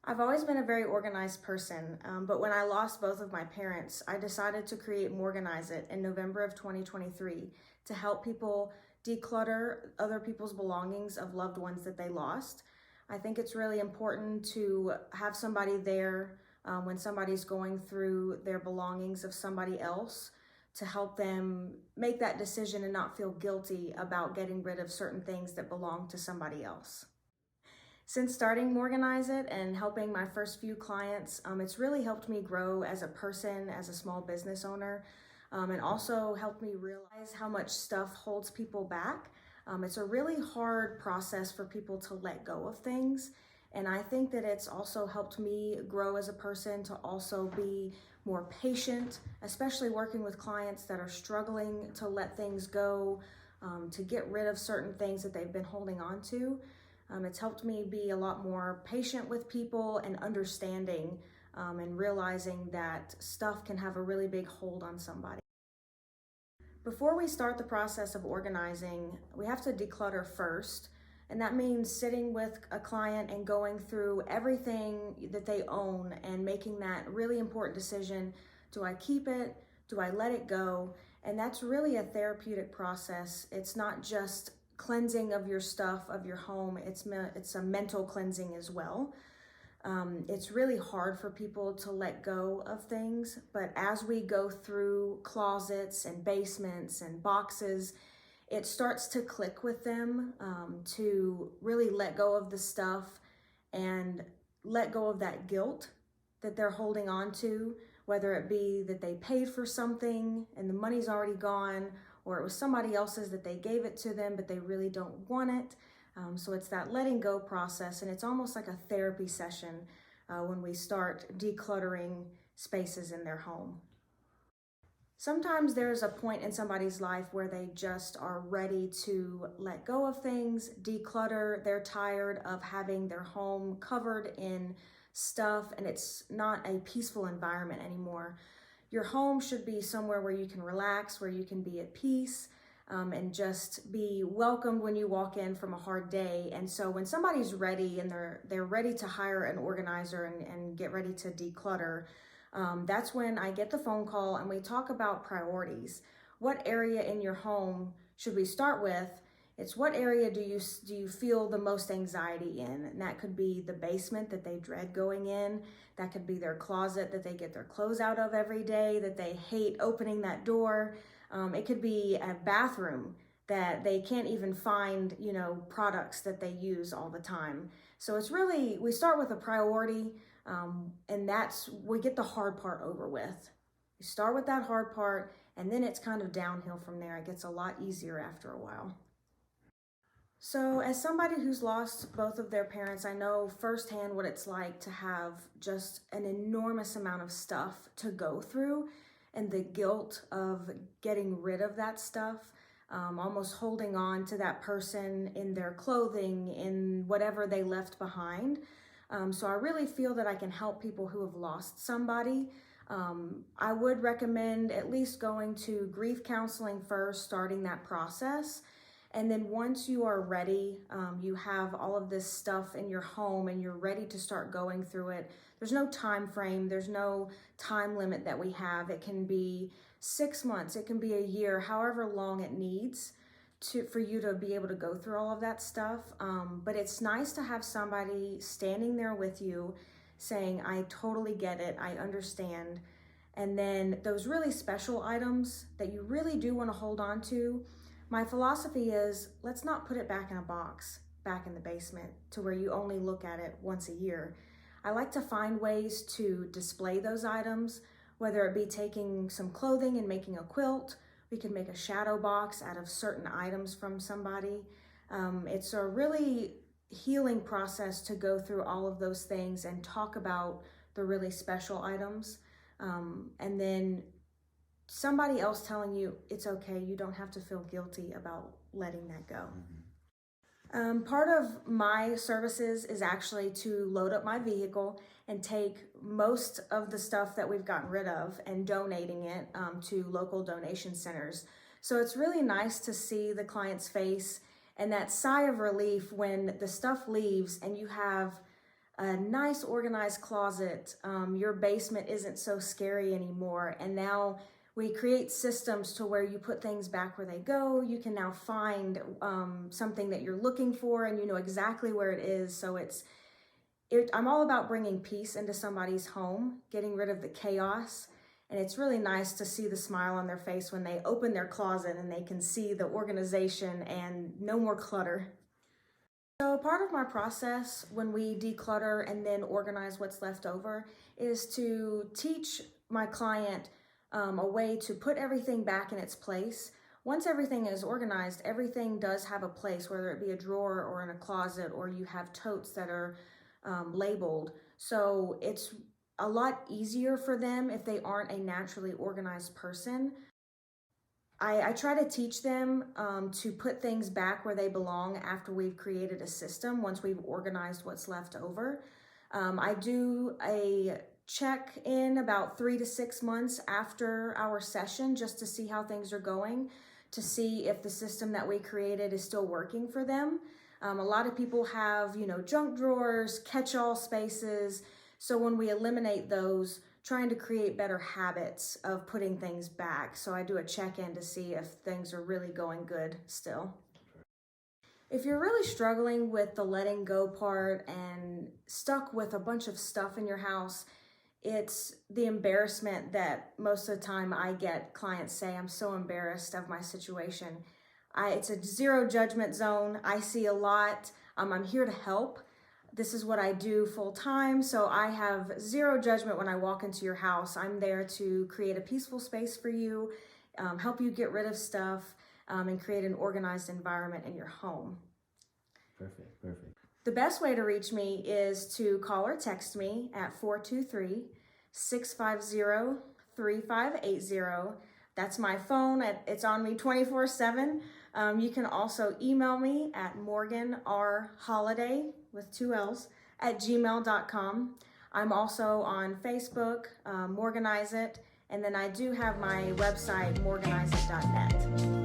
I've always been a very organized person, but when I lost both of my parents, I decided to create Morganize It in November of 2023 to help people declutter other people's belongings of loved ones that they lost. I think it's really important to have somebody there when somebody's going through their belongings of somebody else to help them make that decision and not feel guilty about getting rid of certain things that belong to somebody else. Since starting Morganize It and helping my first few clients, it's really helped me grow as a person, as a small business owner, and also helped me realize how much stuff holds people back. It's a really hard process for people to let go of things. And I think that it's also helped me grow as a person to also be more patient, especially working with clients that are struggling to let things go, to get rid of certain things that they've been holding on to. It's helped me be a lot more patient with people and understanding and realizing that stuff can have a really big hold on somebody. Before we start the process of organizing, we have to declutter first. And that means sitting with a client and going through everything that they own and making that really important decision. Do I keep it? Do I let it go? And that's really a therapeutic process. It's not just cleansing of your stuff, of your home, it's a mental cleansing as well. It's really hard for people to let go of things, but as we go through closets and basements and boxes, it starts to click with them to really let go of the stuff and let go of that guilt that they're holding on to, whether it be that they paid for something and the money's already gone, or it was somebody else's that they gave it to them, but they really don't want it. So it's that letting go process, and it's almost like a therapy session when we start decluttering spaces in their home. Sometimes there's a point in somebody's life where they just are ready to let go of things, declutter. They're tired of having their home covered in stuff, and it's not a peaceful environment anymore. Your home should be somewhere where you can relax, where you can be at peace, and just be welcomed when you walk in from a hard day. And so when somebody's ready and they're ready to hire an organizer and get ready to declutter, that's when I get the phone call and we talk about priorities. What area in your home should we start with? It's what area do you feel the most anxiety in? And that could be the basement that they dread going in. That could be their closet that they get their clothes out of every day, that they hate opening that door. It could be a bathroom that they can't even find, products that they use all the time. So it's really, we start with a priority, and we get the hard part over with. You start with that hard part, and then it's kind of downhill from there. It gets a lot easier after a while. So as somebody who's lost both of their parents, I know firsthand what it's like to have just an enormous amount of stuff to go through and the guilt of getting rid of that stuff, almost holding on to that person in their clothing, in whatever they left behind. So I really feel that I can help people who have lost somebody. I would recommend at least going to grief counseling first, starting that process. And then once you are ready, you have all of this stuff in your home and you're ready to start going through it. There's no time frame, there's no time limit that we have. It can be 6 months, it can be a year, however long it needs for you to be able to go through all of that stuff. But it's nice to have somebody standing there with you saying, I totally get it, I understand. And then those really special items that you really do want to hold on to, my philosophy is, let's not put it back in a box, back in the basement, to where you only look at it once a year. I like to find ways to display those items, whether it be taking some clothing and making a quilt. We can make a shadow box out of certain items from somebody. It's a really healing process to go through all of those things and talk about the really special items. And then somebody else telling you it's okay, you don't have to feel guilty about letting that go. Part of my services is actually to load up my vehicle and take most of the stuff that we've gotten rid of and donating it to local donation centers. So it's really nice to see the client's face and that sigh of relief when the stuff leaves and you have a nice organized closet. Your basement isn't so scary anymore. And now we create systems to where you put things back where they go. You can now find something that you're looking for and you know exactly where it is. So I'm all about bringing peace into somebody's home, getting rid of the chaos. And it's really nice to see the smile on their face when they open their closet and they can see the organization and no more clutter. So part of my process when we declutter and then organize what's left over is to teach my client a way to put everything back in its place. Once everything is organized, everything does have a place, whether it be a drawer or in a closet, or you have totes that are labeled. So it's a lot easier for them if they aren't a naturally organized person. I try to teach them to put things back where they belong after we've created a system, once we've organized what's left over. I do a check-in about 3 to 6 months after our session just to see how things are going, to see if the system that we created is still working for them. A lot of people have, junk drawers, catch-all spaces. So when we eliminate those, trying to create better habits of putting things back. So I do a check-in to see if things are really going good still. If you're really struggling with the letting go part and stuck with a bunch of stuff in your house, it's the embarrassment that most of the time I get clients say, I'm so embarrassed of my situation. It's a zero judgment zone. I see a lot. I'm here to help. This is what I do full time, so I have zero judgment when I walk into your house. I'm there to create a peaceful space for you, help you get rid of stuff, and create an organized environment in your home. Perfect. The best way to reach me is to call or text me at 423-650-3580. That's my phone. It's on me 24/7. You can also email me at morganrholiday with 2 L's @gmail.com. I'm also on Facebook, Morganize It, and then I do have my website, morganizeit.net.